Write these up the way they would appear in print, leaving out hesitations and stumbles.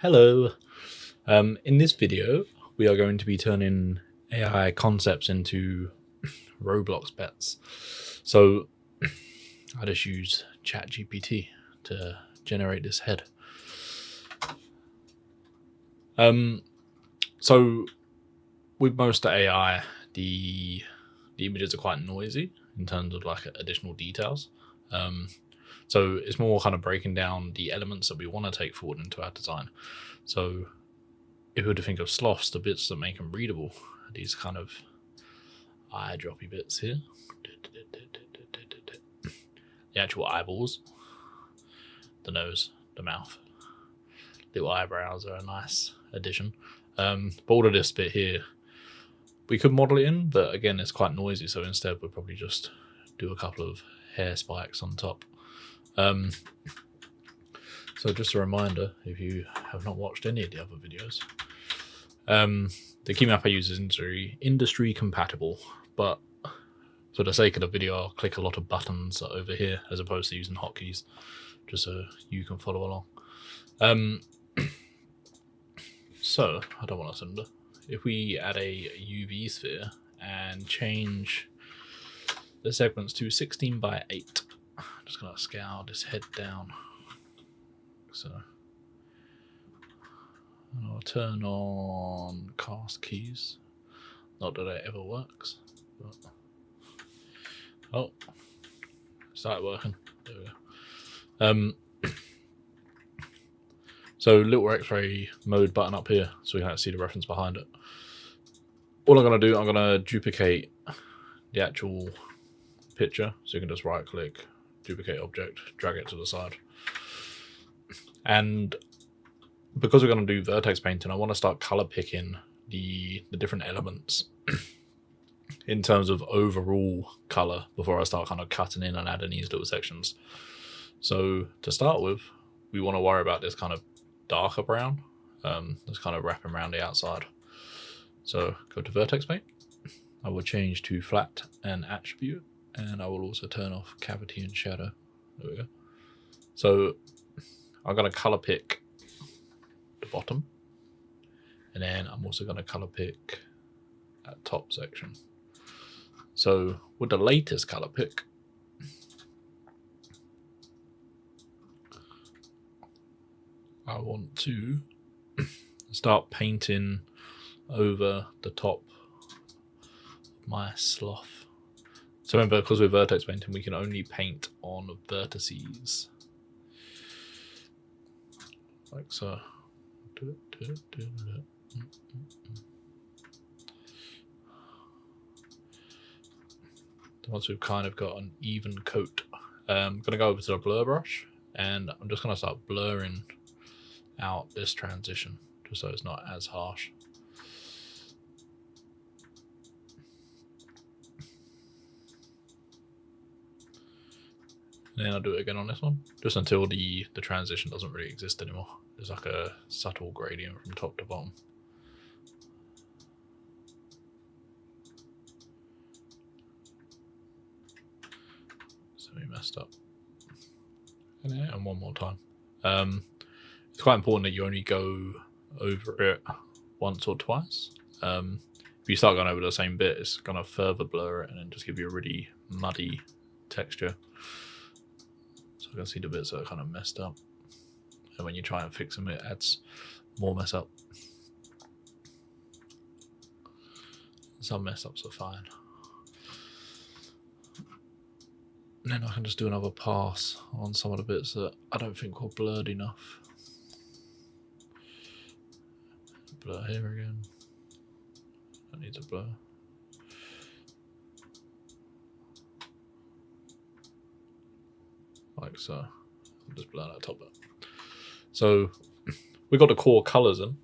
Hello. In this video, we are going to be turning AI concepts into Roblox bets. So I just use ChatGPT to generate this head. So with most AI, the images are quite noisy in terms of like additional details. So it's more kind of breaking down the elements that we want to take forward into our design. So if we were to think of sloths, the bits that make them readable, these kind of eye droppy bits here, the actual eyeballs, the nose, the mouth, little eyebrows are a nice addition. But all of this bit here, we could model it in, but again, it's quite noisy. So instead, we'll probably just do a couple of hair spikes on top. So just a reminder, if you have not watched any of the other videos, the keymap I use is industry compatible, but for the sake of the video, I'll click a lot of buttons over here as opposed to using hotkeys, just so you can follow along. So I don't want a cylinder. If we add a UV sphere and change the segments to 16 by 8, I'm just going to scale this head down. So and I'll turn on cast keys. Not that it ever works. But... oh, started working. There we go. So little X-ray mode button up here, so we can see the reference behind it. All I'm going to do, I'm going to duplicate the actual picture, so you can just right-click, duplicate object, drag it to the side. And because we're going to do vertex painting, I want to start color picking the different elements in terms of overall color before I start kind of cutting in and adding these little sections. So to start with, we want to worry about this kind of darker brown that's kind of wrapping around the outside. So go to vertex paint. I will change to flat and attribute, and I will also turn off cavity and shadow. There we go. So I'm going to color pick the bottom, and then I'm also going to color pick that top section. So with the latest color pick, I want to start painting over the top of my sloth. So remember, because we're vertex painting, we can only paint on vertices, like so. Once we've kind of got an even coat, I'm going to go over to the blur brush, and I'm just going to start blurring out this transition, just so it's not as harsh. And then I'll do it again on this one, just until the transition doesn't really exist anymore. There's like a subtle gradient from top to bottom. So we messed up. And one more time. It's quite important that you only go over it once or twice. If you start going over the same bit, it's going to further blur it and then just give you a really muddy texture. So I can see the bits that are kind of messed up. And when you try and fix them, it adds more mess up. Some mess ups are fine. And then I can just do another pass on some of the bits that I don't think were blurred enough. Blur here again. That needs a blur. Like so. I'll just blur that top bit. So we got the core colors in.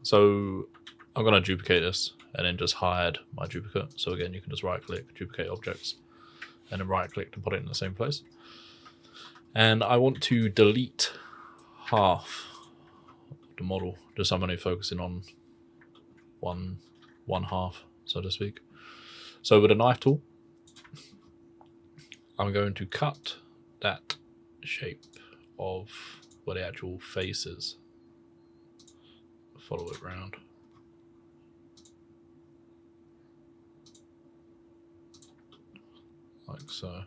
So I'm going to duplicate this and then just hide my duplicate. So again, you can just right click, duplicate objects, and then right click to put it in the same place. And I want to delete half of the model, just so I'm only focusing on one half, so to speak. So with a knife tool, I'm going to cut that shape of where the actual face is. follow it round. Like so.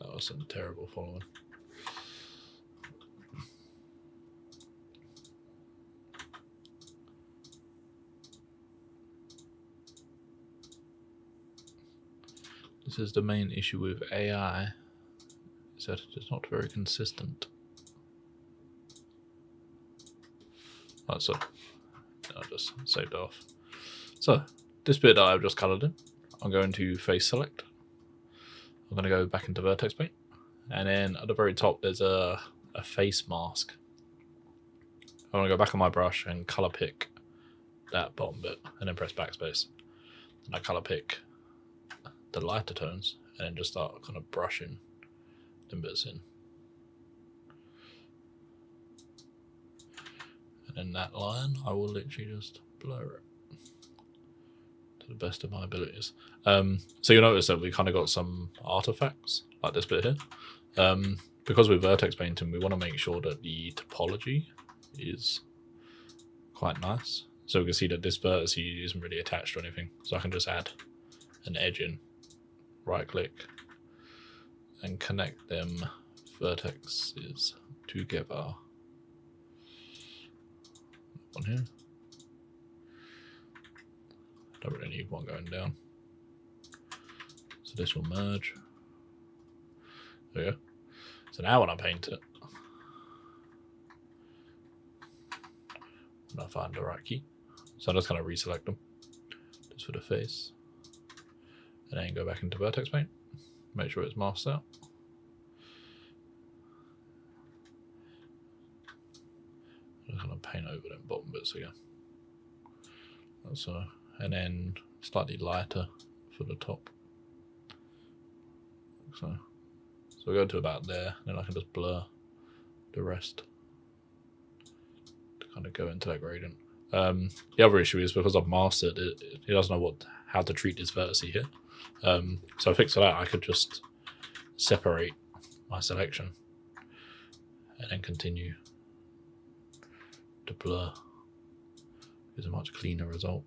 That was some terrible following. This is the main issue with AI, is that it is not very consistent. Right, so I just saved it off. So this bit that I've just coloured in, I'm going to face select. I'm going to go back into vertex paint, and then at the very top there's a face mask. I want to go back on my brush and colour pick that bottom bit, and then press backspace. And I colour pick the lighter tones, and then just start kind of brushing them bits in. And then that line, I will literally just blur it to the best of my abilities. So you'll notice that we kind of got some artifacts, like this bit here. Because we're vertex painting, we want to make sure that the topology is quite nice. So we can see that this vertex isn't really attached to anything. So I can just add an edge in, right click, and connect them vertexes together. One here. Don't really need one going down. So this will merge. There we go. So now when I paint it, and I find the right key. So I'm just going to reselect them, just for the face. And then go back into vertex paint. Make sure it's masked out. I'm just going to paint over them bottom bits again. So, and then slightly lighter for the top. So we go to about there, and then I can just blur the rest to kind of go into that gradient. The other issue is because I've mastered it, it doesn't know how to treat this vertex here. So I fixed that. I could just separate my selection and then continue to blur. It's a much cleaner result.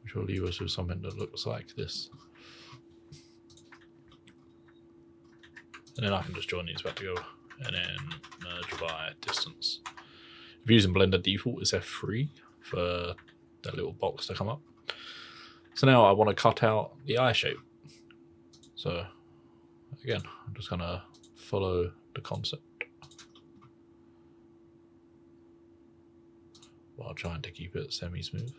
Which will leave us with something that looks like this. And then I can just join these back together and then merge by distance. If you're using Blender, default is F3 for that little box to come up. So now I want to cut out the eye shape. So again, I'm just going to follow the concept while trying to keep it semi-smooth.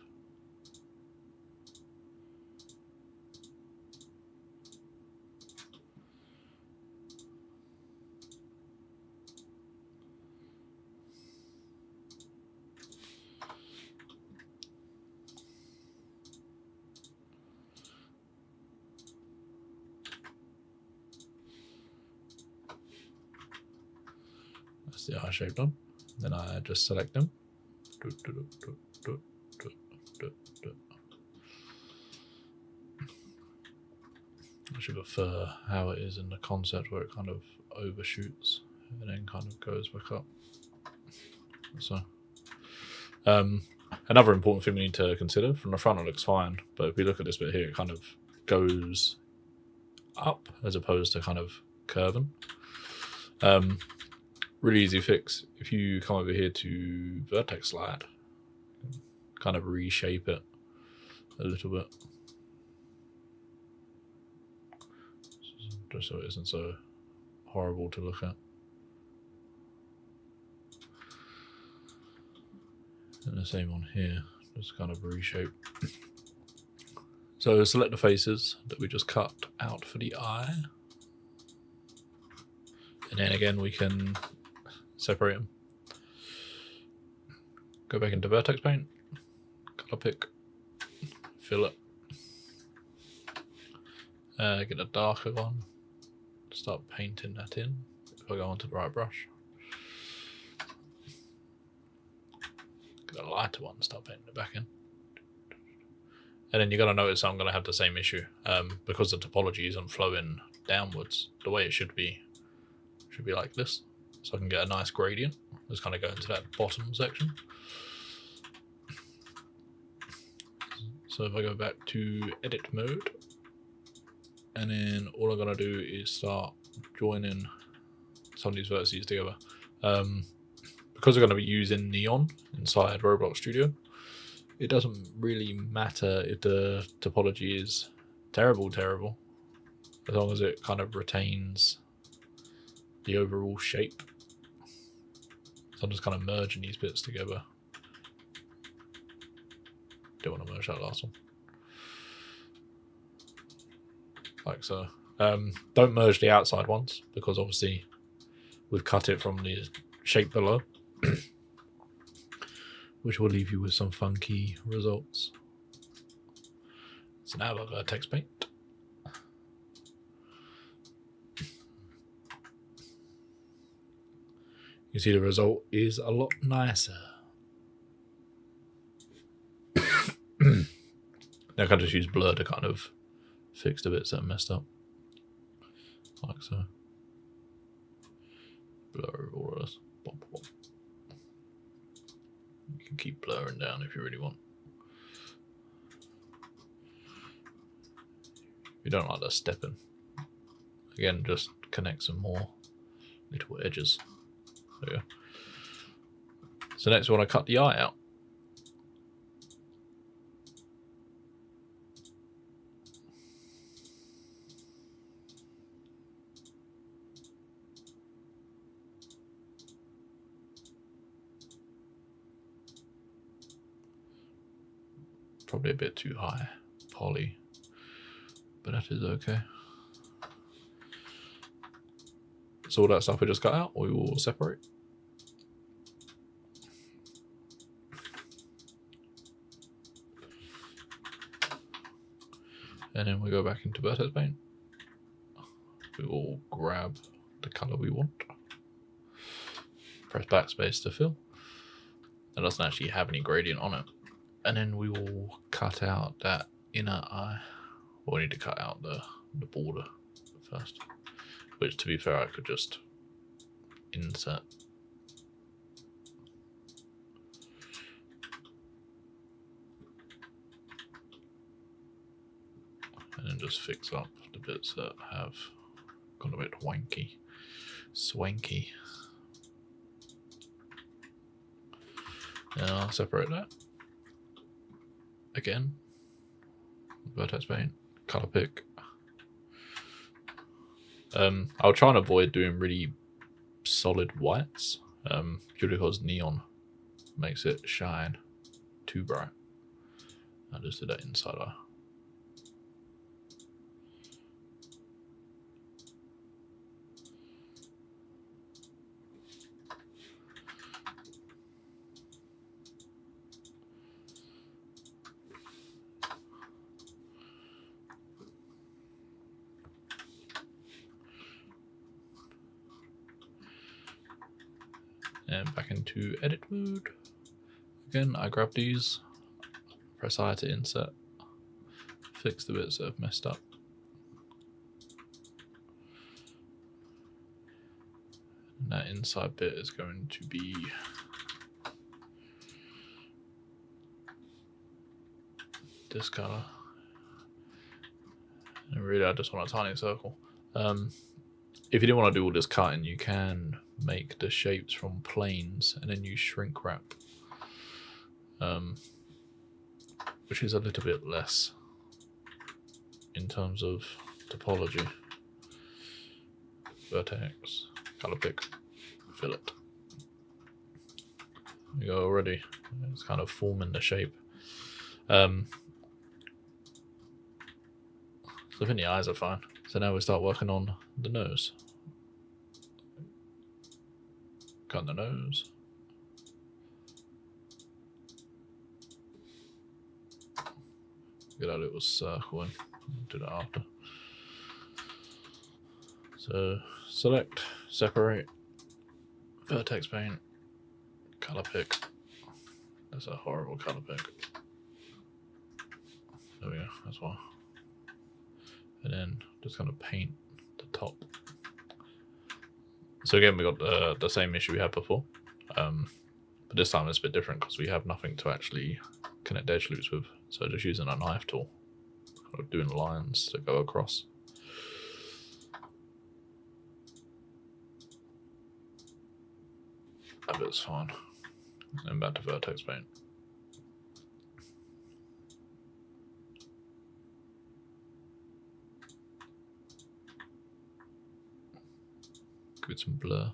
That's the eye shape done. Then I just select them. I should prefer how it is in the concept, where it kind of overshoots and then kind of goes back up. So another important thing we need to consider, from the front it looks fine, but if we look at this bit here, it kind of goes up as opposed to kind of curving. Really easy fix. If you come over here to vertex slide, kind of reshape it a little bit, just so it isn't so horrible to look at. And the same on here, just kind of reshape. So select the faces that we just cut out for the eye. And then again, we can separate them. Go back into vertex paint, color pick, fill it. Get a darker one, start painting that in. If I go onto the right brush, get a lighter one, start painting it back in. And then you're going to notice I'm going to have the same issue because the topology isn't flowing downwards, the way it should be like this, so I can get a nice gradient. Just kind of go into that bottom section. So if I go back to edit mode, and then all I'm gonna do is start joining some of these vertices together. Because we're going to be using neon inside Roblox Studio, it doesn't really matter if the topology is terrible, as long as it kind of retains the overall shape. So I'm just kind of merging these bits together. Don't want to merge that last one. Like so. Don't merge the outside ones, because obviously we've cut it from the shape below, which will leave you with some funky results. So now I've vertex paint. You see the result is a lot nicer. Now I can just use blur to kind of fix the bits that are messed up. Like so. Blur all of this. Bop, bop. You can keep blurring down if you really want. If you don't like that stepping, again, just connect some more little edges. There you go. So next we want to cut the eye out. Probably a bit too high poly, but that is okay. So all that stuff we just cut out, we will separate. And then we go back into vertex paint. We will grab the color we want. Press backspace to fill. It doesn't actually have any gradient on it. And then we will cut out that inner eye. Well, we need to cut out the border first, which, to be fair, I could just insert. And then just fix up the bits that have gone a bit wanky, swanky. And I'll separate that. Again, vertex paint, color pick. I'll try and avoid doing really solid whites, purely because neon makes it shine too bright. I just did that inside eye. And back into edit mode. Again, I grab these, press I to insert, fix the bits that have messed up. And that inside bit is going to be this color. And really, I just want a tiny circle. If you didn't want to do all this cutting, you can make the shapes from planes and then use shrink wrap, which is a little bit less in terms of topology. Vertex, color pick, fillet. There you go already. It's kind of forming the shape. So I think the eyes are fine. So now we start working on the nose. Cut the nose. Get a little circle and do that after. So select, separate, vertex paint, color pick. That's a horrible color pick. There we go, that's why. And then just kind of paint top. So again, we got the same issue we had before, but this time it's a bit different because we have nothing to actually connect edge loops with. So just using a knife tool, kind of doing lines to go across. That bit's fine. And back to vertex paint. Give it some blur.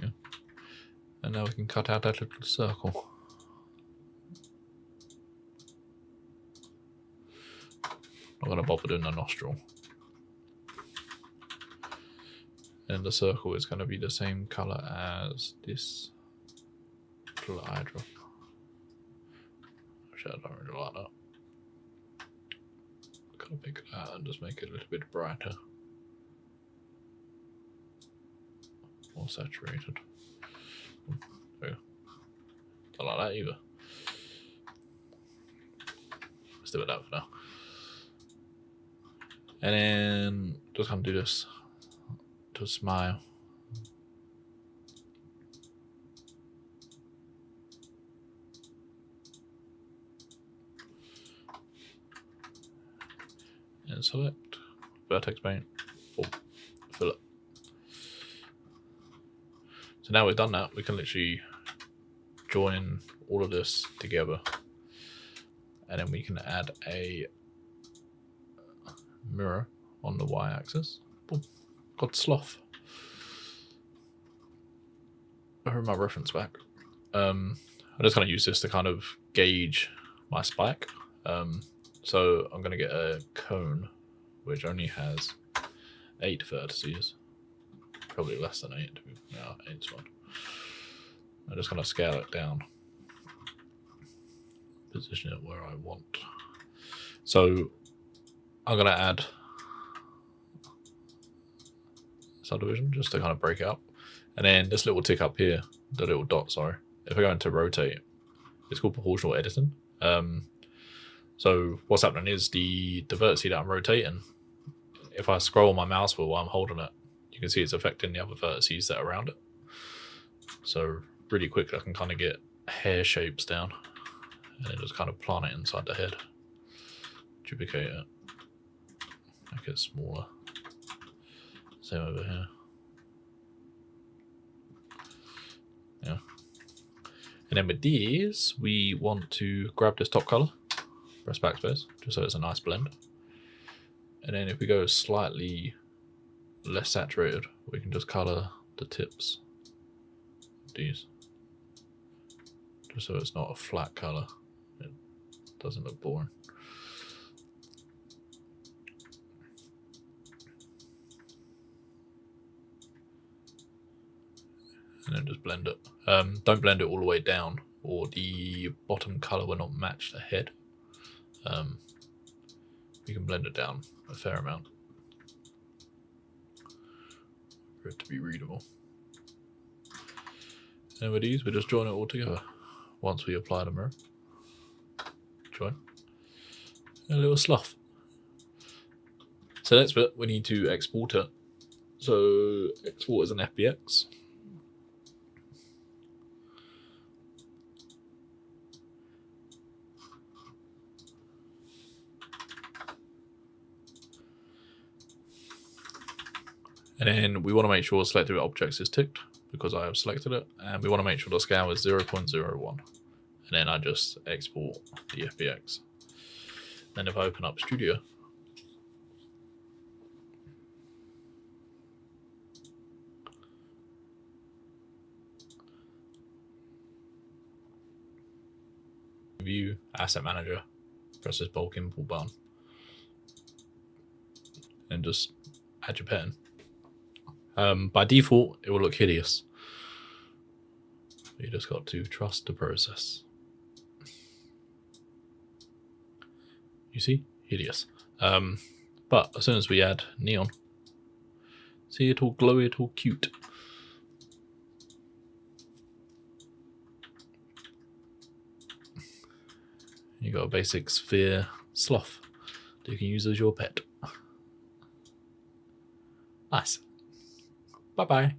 Yeah. And now we can cut out that little circle. Not gonna bother doing the nostril. And the circle is gonna be the same color as this little eye drop. Actually, I don't really like that. Gotta pick it out and just make it a little bit brighter. More saturated. There we go. Don't like that either. Let's do it that for now. And then just gonna do this to smile. And select vertex paint or fill it. So now we've done that, we can literally join all of this together, and then we can add a mirror on the y-axis. Boom. Got sloth. I heard my reference back. I'm just going to use this to kind of gauge my spike. So I'm going to get a cone which only has 8 vertices. Probably less than 8. No, 8's fine. I'm just going to scale it down. Position it where I want. So I'm going to add subdivision just to kind of break it up. And then this little tick up here, the little dot, sorry. If I go into rotate, it's called proportional editing. So what's happening is the vertex that I'm rotating, if I scroll my mouse wheel while I'm holding it, you can see it's affecting the other vertices that are around it. So really quickly I can kind of get hair shapes down and then just kind of plant it inside the head. Duplicate it. Make it smaller. Same over here. Yeah. And then with these, we want to grab this top color, press backspace, just so it's a nice blend. And then if we go slightly less saturated, we can just color the tips of these, just so it's not a flat color. It doesn't look boring. And then just blend it. Don't blend it all the way down, or the bottom color will not match the head. You can blend it down a fair amount for it to be readable. And with these, we just join it all together. Once we apply the mirror, join. And a little sloth. So next bit, we need to export it. So export as an FBX. And then we want to make sure selected objects is ticked because I have selected it. And we want to make sure the scale is 0.01. And then I just export the FBX. Then if I open up Studio, View, Asset Manager, press this bulk import button, and just add your pen. By default, it will look hideous. You just got to trust the process. You see? Hideous. But as soon as we add neon, see it all glowy, it all cute. You got a basic sphere sloth. that you can use as your pet. Nice. Bye bye.